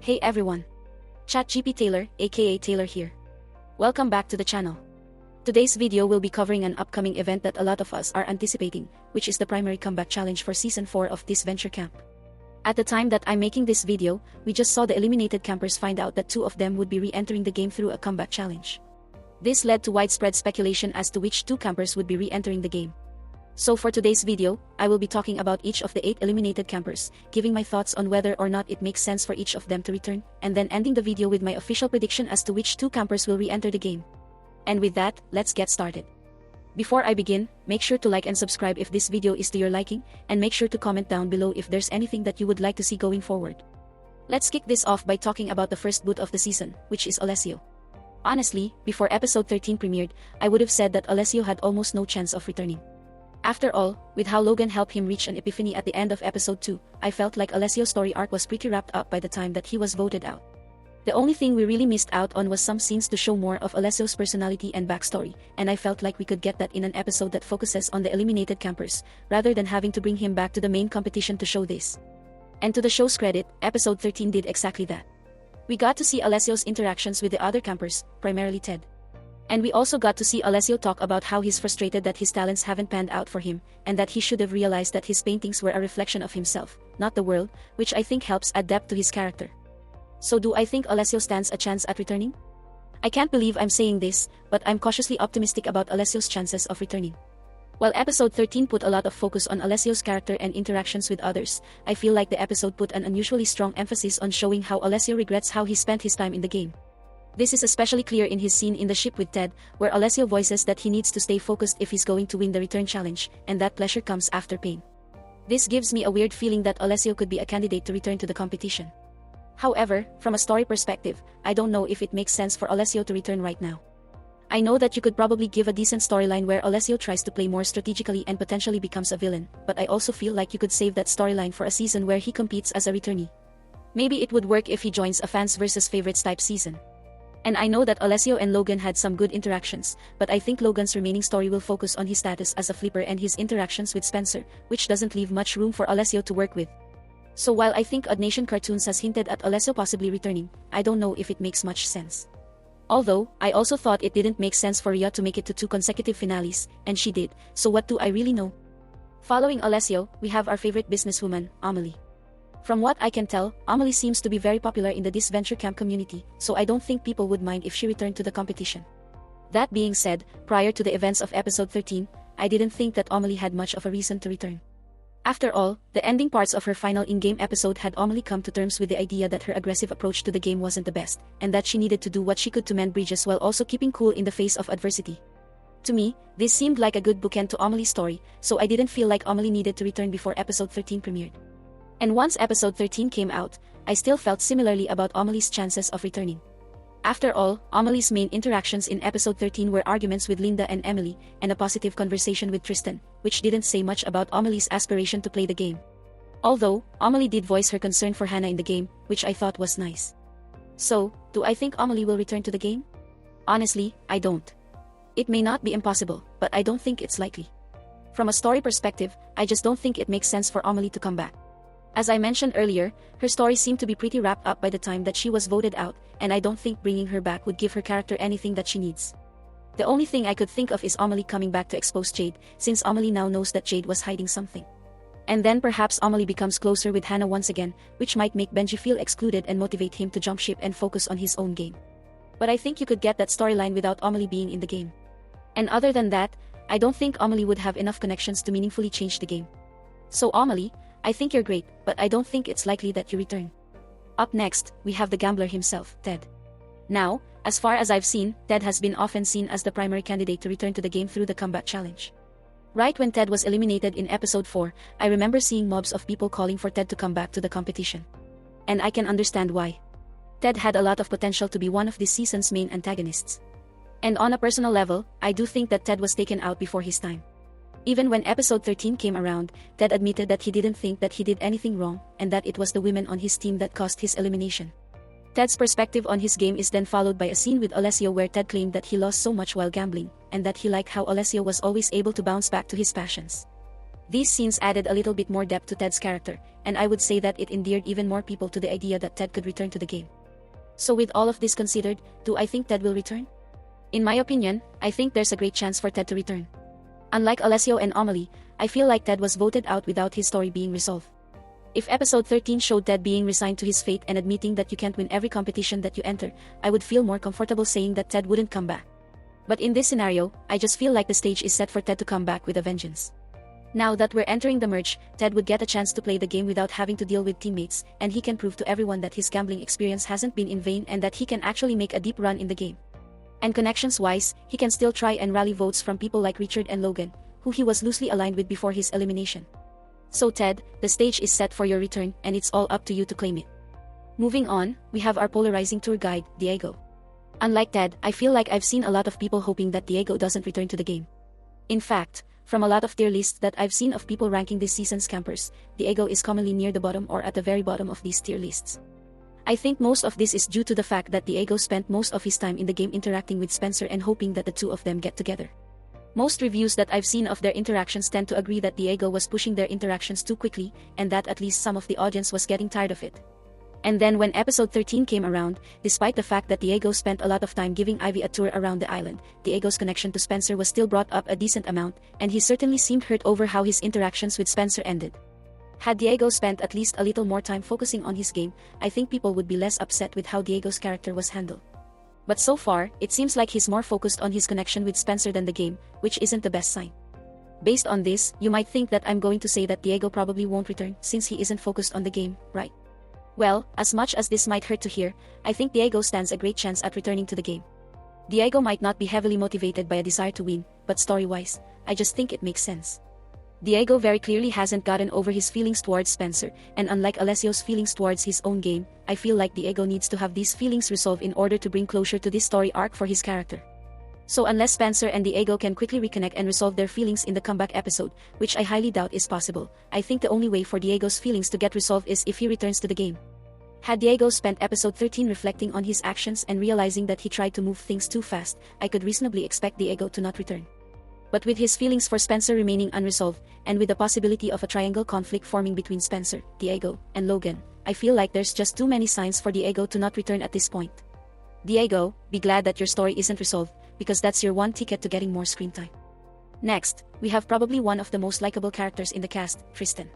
Hey everyone! ChatGP Taylor, aka Taylor here. Welcome back to the channel. Today's video will be covering an upcoming event that a lot of us are anticipating, which is the primary comeback challenge for Season 4 of Disventure Camp. At the time that I'm making this video, we just saw the eliminated campers find out that 2 of them would be re-entering the game through a comeback challenge. This led to widespread speculation as to which 2 campers would be re-entering the game. So for today's video, I will be talking about each of the 8 eliminated campers, giving my thoughts on whether or not it makes sense for each of them to return, and then ending the video with my official prediction as to which 2 campers will re-enter the game. And with that, let's get started. Before I begin, make sure to like and subscribe if this video is to your liking, and make sure to comment down below if there's anything that you would like to see going forward. Let's kick this off by talking about the first boot of the season, which is Alessio. Honestly, before episode 13 premiered, I would have said that Alessio had almost no chance of returning. After all, with how Logan helped him reach an epiphany at the end of episode 2, I felt like Alessio's story arc was pretty wrapped up by the time that he was voted out. The only thing we really missed out on was some scenes to show more of Alessio's personality and backstory, and I felt like we could get that in an episode that focuses on the eliminated campers, rather than having to bring him back to the main competition to show this. And to the show's credit, episode 13 did exactly that. We got to see Alessio's interactions with the other campers, primarily Ted. And we also got to see Alessio talk about how he's frustrated that his talents haven't panned out for him, and that he should have realized that his paintings were a reflection of himself, not the world, which I think helps add depth to his character. So do I think Alessio stands a chance at returning? I can't believe I'm saying this, but I'm cautiously optimistic about Alessio's chances of returning. While episode 13 put a lot of focus on Alessio's character and interactions with others, I feel like the episode put an unusually strong emphasis on showing how Alessio regrets how he spent his time in the game. This is especially clear in his scene in the ship with Ted, where Alessio voices that he needs to stay focused if he's going to win the return challenge, and that pleasure comes after pain. This gives me a weird feeling that Alessio could be a candidate to return to the competition. However, from a story perspective, I don't know if it makes sense for Alessio to return right now. I know that you could probably give a decent storyline where Alessio tries to play more strategically and potentially becomes a villain, but I also feel like you could save that storyline for a season where he competes as a returnee. Maybe it would work if he joins a fans versus favorites type season. And I know that Alessio and Logan had some good interactions, but I think Logan's remaining story will focus on his status as a flipper and his interactions with Spencer, which doesn't leave much room for Alessio to work with. So while I think Odd Nation Cartoons has hinted at Alessio possibly returning, I don't know if it makes much sense. Although, I also thought it didn't make sense for Rhea to make it to 2 consecutive finales, and she did, so what do I really know? Following Alessio, we have our favorite businesswoman, Amelie. From what I can tell, Amelie seems to be very popular in the Disventure Camp community, so I don't think people would mind if she returned to the competition. That being said, prior to the events of episode 13, I didn't think that Amelie had much of a reason to return. After all, the ending parts of her final in-game episode had Amelie come to terms with the idea that her aggressive approach to the game wasn't the best, and that she needed to do what she could to mend bridges while also keeping cool in the face of adversity. To me, this seemed like a good bookend to Amelie's story, so I didn't feel like Amelie needed to return before episode 13 premiered. And once episode 13 came out, I still felt similarly about Amelie's chances of returning. After all, Amelie's main interactions in episode 13 were arguments with Lynda and Amelie, and a positive conversation with Tristan, which didn't say much about Amelie's aspiration to play the game. Although, Amelie did voice her concern for Hannah in the game, which I thought was nice. So, do I think Amelie will return to the game? Honestly, I don't. It may not be impossible, but I don't think it's likely. From a story perspective, I just don't think it makes sense for Amelie to come back. As I mentioned earlier, her story seemed to be pretty wrapped up by the time that she was voted out, and I don't think bringing her back would give her character anything that she needs. The only thing I could think of is Amelie coming back to expose Jade, since Amelie now knows that Jade was hiding something. And then perhaps Amelie becomes closer with Hannah once again, which might make Benji feel excluded and motivate him to jump ship and focus on his own game. But I think you could get that storyline without Amelie being in the game. And other than that, I don't think Amelie would have enough connections to meaningfully change the game. So Amelie, I think you're great, but I don't think it's likely that you return. Up next, we have the gambler himself, Ted. Now, as far as I've seen, Ted has been often seen as the primary candidate to return to the game through the comeback challenge. Right when Ted was eliminated in episode 4, I remember seeing mobs of people calling for Ted to come back to the competition. And I can understand why. Ted had a lot of potential to be one of this season's main antagonists. And on a personal level, I do think that Ted was taken out before his time. Even when episode 13 came around, Ted admitted that he didn't think that he did anything wrong, and that it was the women on his team that caused his elimination. Ted's perspective on his game is then followed by a scene with Alessio where Ted claimed that he lost so much while gambling, and that he liked how Alessio was always able to bounce back to his passions. These scenes added a little bit more depth to Ted's character, and I would say that it endeared even more people to the idea that Ted could return to the game. So with all of this considered, do I think Ted will return? In my opinion, I think there's a great chance for Ted to return. Unlike Alessio and Amelie, I feel like Ted was voted out without his story being resolved. If episode 13 showed Ted being resigned to his fate and admitting that you can't win every competition that you enter, I would feel more comfortable saying that Ted wouldn't come back. But in this scenario, I just feel like the stage is set for Ted to come back with a vengeance. Now that we're entering the merge, Ted would get a chance to play the game without having to deal with teammates, and he can prove to everyone that his gambling experience hasn't been in vain and that he can actually make a deep run in the game. And connections-wise, he can still try and rally votes from people like Richard and Logan, who he was loosely aligned with before his elimination. So Ted, the stage is set for your return, and it's all up to you to claim it. Moving on, we have our polarizing tour guide, Diego. Unlike Ted, I feel like I've seen a lot of people hoping that Diego doesn't return to the game. In fact, from a lot of tier lists that I've seen of people ranking this season's campers, Diego is commonly near the bottom or at the very bottom of these tier lists. I think most of this is due to the fact that Diego spent most of his time in the game interacting with Spencer and hoping that the two of them get together. Most reviews that I've seen of their interactions tend to agree that Diego was pushing their interactions too quickly, and that at least some of the audience was getting tired of it. And then when episode 13 came around, despite the fact that Diego spent a lot of time giving Ivy a tour around the island, Diego's connection to Spencer was still brought up a decent amount, and he certainly seemed hurt over how his interactions with Spencer ended. Had Diego spent at least a little more time focusing on his game, I think people would be less upset with how Diego's character was handled. But so far, it seems like he's more focused on his connection with Spencer than the game, which isn't the best sign. Based on this, you might think that I'm going to say that Diego probably won't return since he isn't focused on the game, right? Well, as much as this might hurt to hear, I think Diego stands a great chance at returning to the game. Diego might not be heavily motivated by a desire to win, but story-wise, I just think it makes sense. Diego very clearly hasn't gotten over his feelings towards Spencer, and unlike Alessio's feelings towards his own game, I feel like Diego needs to have these feelings resolved in order to bring closure to this story arc for his character. So unless Spencer and Diego can quickly reconnect and resolve their feelings in the comeback episode, which I highly doubt is possible, I think the only way for Diego's feelings to get resolved is if he returns to the game. Had Diego spent episode 13 reflecting on his actions and realizing that he tried to move things too fast, I could reasonably expect Diego to not return. But with his feelings for Spencer remaining unresolved, and with the possibility of a triangle conflict forming between Spencer, Diego, and Logan, I feel like there's just too many signs for Diego to not return at this point. Diego, be glad that your story isn't resolved, because that's your one ticket to getting more screen time. Next, we have probably one of the most likable characters in the cast, Tristan.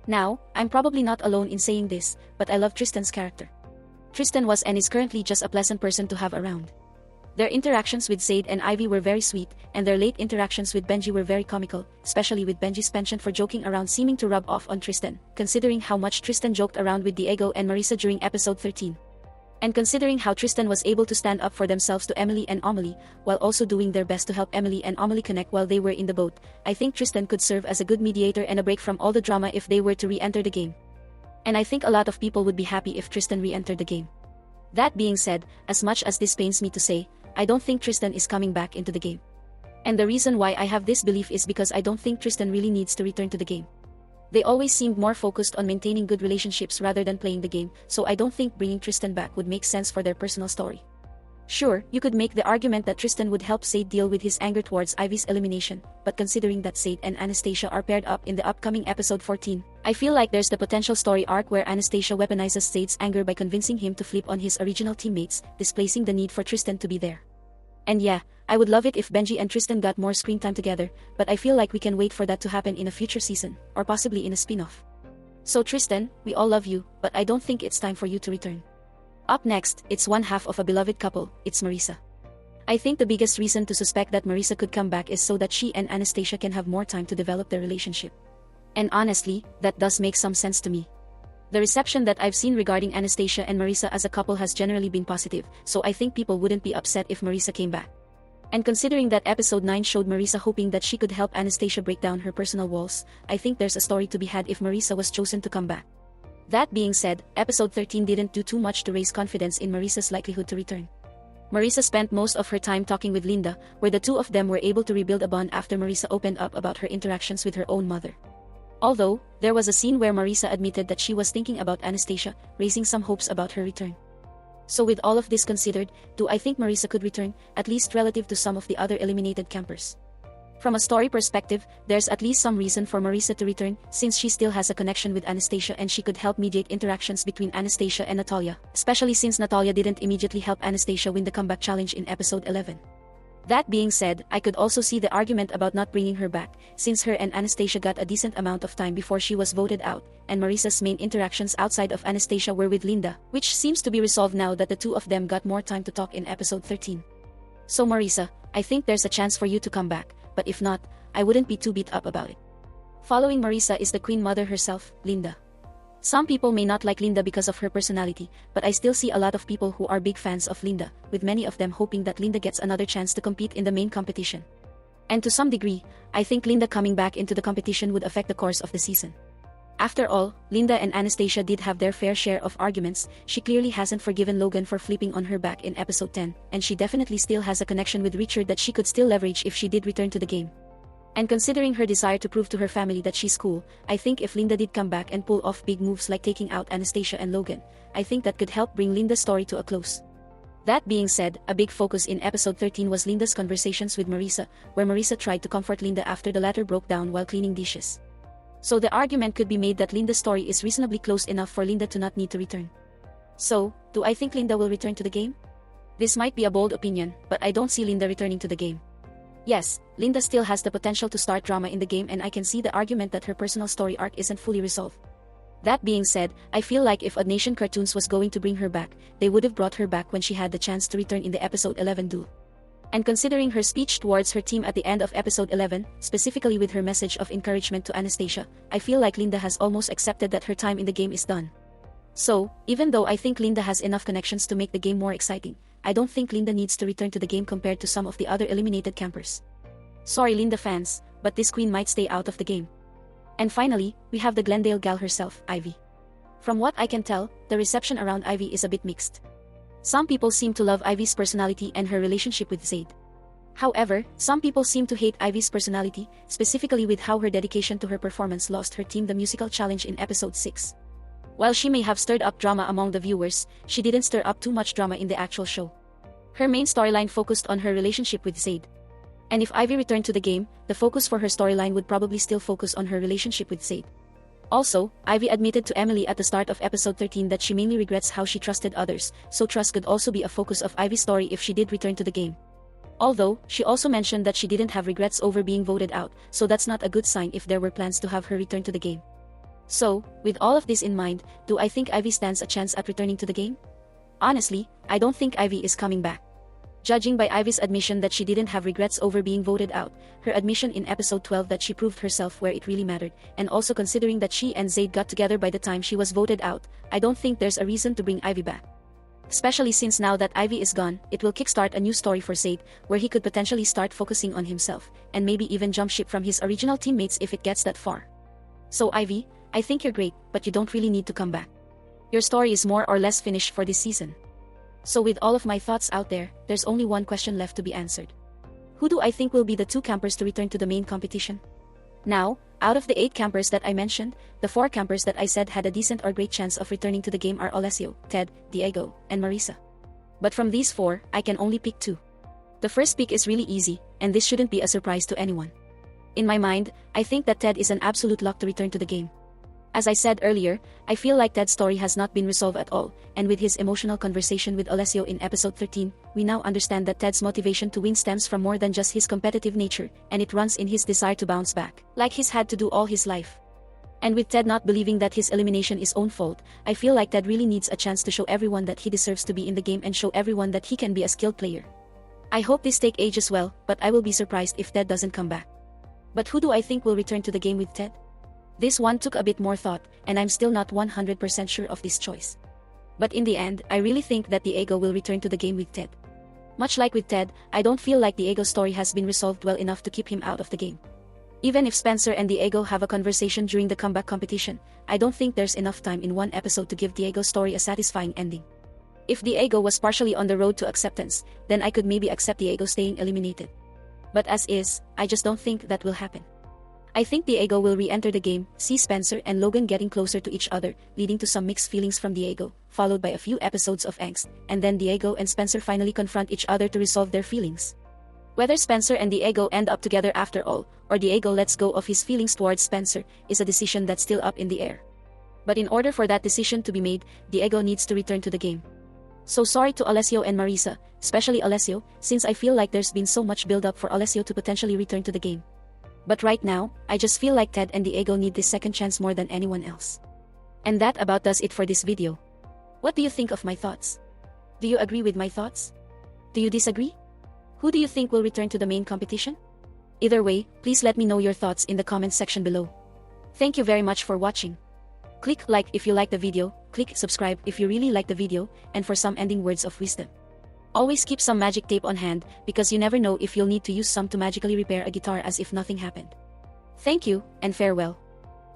Now, I'm probably not alone in saying this, but I love Tristan's character. Tristan was and is currently just a pleasant person to have around. Their interactions with Zaid and Ivy were very sweet, and their late interactions with Benji were very comical, especially with Benji's penchant for joking around seeming to rub off on Tristan, considering how much Tristan joked around with Diego and Marissa during episode 13. And considering how Tristan was able to stand up for themselves to Emily and Amelie, while also doing their best to help Emily and Amelie connect while they were in the boat, I think Tristan could serve as a good mediator and a break from all the drama if they were to re-enter the game. And I think a lot of people would be happy if Tristan re-entered the game. That being said, as much as this pains me to say, I don't think Tristan is coming back into the game. And the reason why I have this belief is because I don't think Tristan really needs to return to the game. They always seemed more focused on maintaining good relationships rather than playing the game, so I don't think bringing Tristan back would make sense for their personal story. Sure, you could make the argument that Tristan would help Zaid deal with his anger towards Ivy's elimination, but considering that Zaid and Anastasia are paired up in the upcoming episode 14, I feel like there's the potential story arc where Anastasia weaponizes Zaid's anger by convincing him to flip on his original teammates, displacing the need for Tristan to be there. And yeah, I would love it if Benji and Tristan got more screen time together, but I feel like we can wait for that to happen in a future season, or possibly in a spin-off. So Tristan, we all love you, but I don't think it's time for you to return. Up next, it's one half of a beloved couple, it's Marissa. I think the biggest reason to suspect that Marissa could come back is so that she and Anastasia can have more time to develop their relationship. And honestly, that does make some sense to me. The reception that I've seen regarding Anastasia and Marissa as a couple has generally been positive, so I think people wouldn't be upset if Marissa came back. And considering that episode 9 showed Marissa hoping that she could help Anastasia break down her personal walls, I think there's a story to be had if Marissa was chosen to come back. That being said, episode 13 didn't do too much to raise confidence in Marissa's likelihood to return. Marissa spent most of her time talking with Lynda, where the two of them were able to rebuild a bond after Marissa opened up about her interactions with her own mother. Although, there was a scene where Marissa admitted that she was thinking about Anastasia, raising some hopes about her return. So with all of this considered, do I think Marissa could return, at least relative to some of the other eliminated campers? From a story perspective, there's at least some reason for Marissa to return, since she still has a connection with Anastasia and she could help mediate interactions between Anastasia and Natalia, especially since Natalia didn't immediately help Anastasia win the comeback challenge in episode 11. That being said, I could also see the argument about not bringing her back, since her and Anastasia got a decent amount of time before she was voted out, and Marissa's main interactions outside of Anastasia were with Lynda, which seems to be resolved now that the two of them got more time to talk in episode 13. So Marissa, I think there's a chance for you to come back, but if not, I wouldn't be too beat up about it. Following Marissa is the Queen Mother herself, Lynda. Some people may not like Lynda because of her personality, but I still see a lot of people who are big fans of Lynda, with many of them hoping that Lynda gets another chance to compete in the main competition. And to some degree, I think Lynda coming back into the competition would affect the course of the season. After all, Lynda and Anastasia did have their fair share of arguments. She clearly hasn't forgiven Logan for flipping on her back in episode 10, and she definitely still has a connection with Richard that she could still leverage if she did return to the game. And considering her desire to prove to her family that she's cool, I think if Lynda did come back and pull off big moves like taking out Anastasia and Logan, I think that could help bring Lynda's story to a close. That being said, a big focus in episode 13 was Lynda's conversations with Marissa, where Marissa tried to comfort Lynda after the latter broke down while cleaning dishes. So the argument could be made that Lynda's story is reasonably close enough for Lynda to not need to return. So, do I think Lynda will return to the game? This might be a bold opinion, but I don't see Lynda returning to the game. Yes, Lynda still has the potential to start drama in the game, and I can see the argument that her personal story arc isn't fully resolved. That being said, I feel like if Odd Nation Cartoons was going to bring her back, they would have brought her back when she had the chance to return in the episode 11 duel. And considering her speech towards her team at the end of episode 11, specifically with her message of encouragement to Anastasia, I feel like Lynda has almost accepted that her time in the game is done. So, even though I think Lynda has enough connections to make the game more exciting, I don't think Lynda needs to return to the game compared to some of the other eliminated campers. Sorry Lynda fans, but this queen might stay out of the game. And finally, we have the Glendale gal herself, Ivy. From what I can tell, the reception around Ivy is a bit mixed. Some people seem to love Ivy's personality and her relationship with Zayd. However, some people seem to hate Ivy's personality, specifically with how her dedication to her performance lost her team the musical challenge in episode 6. While she may have stirred up drama among the viewers, she didn't stir up too much drama in the actual show. Her main storyline focused on her relationship with Zayd. And if Ivy returned to the game, the focus for her storyline would probably still focus on her relationship with Zayd. Also, Ivy admitted to Amelie at the start of episode 13 that she mainly regrets how she trusted others, so trust could also be a focus of Ivy's story if she did return to the game. Although, she also mentioned that she didn't have regrets over being voted out, so that's not a good sign if there were plans to have her return to the game. So, with all of this in mind, do I think Ivy stands a chance at returning to the game? Honestly, I don't think Ivy is coming back. Judging by Ivy's admission that she didn't have regrets over being voted out, her admission in episode 12 that she proved herself where it really mattered, and also considering that she and Zayd got together by the time she was voted out, I don't think there's a reason to bring Ivy back. Especially since now that Ivy is gone, it will kickstart a new story for Zayd, where he could potentially start focusing on himself, and maybe even jump ship from his original teammates if it gets that far. So Ivy, I think you're great, but you don't really need to come back. Your story is more or less finished for this season. So with all of my thoughts out there, there's only one question left to be answered. Who do I think will be the 2 campers to return to the main competition? Now, out of the 8 campers that I mentioned, the 4 campers that I said had a decent or great chance of returning to the game are Alessio, Ted, Diego, and Marissa. But from these 4, I can only pick 2. The first pick is really easy, and this shouldn't be a surprise to anyone. In my mind, I think that Ted is an absolute lock to return to the game. As I said earlier, I feel like Ted's story has not been resolved at all, and with his emotional conversation with Alessio in episode 13, we now understand that Ted's motivation to win stems from more than just his competitive nature, and it runs in his desire to bounce back, like he's had to do all his life. And with Ted not believing that his elimination is own fault, I feel like Ted really needs a chance to show everyone that he deserves to be in the game and show everyone that he can be a skilled player. I hope this take ages well, but I will be surprised if Ted doesn't come back. But who do I think will return to the game with Ted? This one took a bit more thought, and I'm still not 100% sure of this choice. But in the end, I really think that Diego will return to the game with Ted. Much like with Ted, I don't feel like Diego's story has been resolved well enough to keep him out of the game. Even if Spencer and Diego have a conversation during the comeback competition, I don't think there's enough time in one episode to give Diego's story a satisfying ending. If Diego was partially on the road to acceptance, then I could maybe accept Diego staying eliminated. But as is, I just don't think that will happen. I think Diego will re-enter the game, see Spencer and Logan getting closer to each other, leading to some mixed feelings from Diego, followed by a few episodes of angst, and then Diego and Spencer finally confront each other to resolve their feelings. Whether Spencer and Diego end up together after all, or Diego lets go of his feelings towards Spencer, is a decision that's still up in the air. But in order for that decision to be made, Diego needs to return to the game. So sorry to Alessio and Marissa, especially Alessio, since I feel like there's been so much build-up for Alessio to potentially return to the game. But right now, I just feel like Ted and Diego need this second chance more than anyone else. And that about does it for this video. What do you think of my thoughts? Do you agree with my thoughts? Do you disagree? Who do you think will return to the main competition? Either way, please let me know your thoughts in the comments section below. Thank you very much for watching. Click like if you like the video, click subscribe if you really like the video, and for some ending words of wisdom. Always keep some magic tape on hand, because you never know if you'll need to use some to magically repair a guitar as if nothing happened. Thank you, and farewell.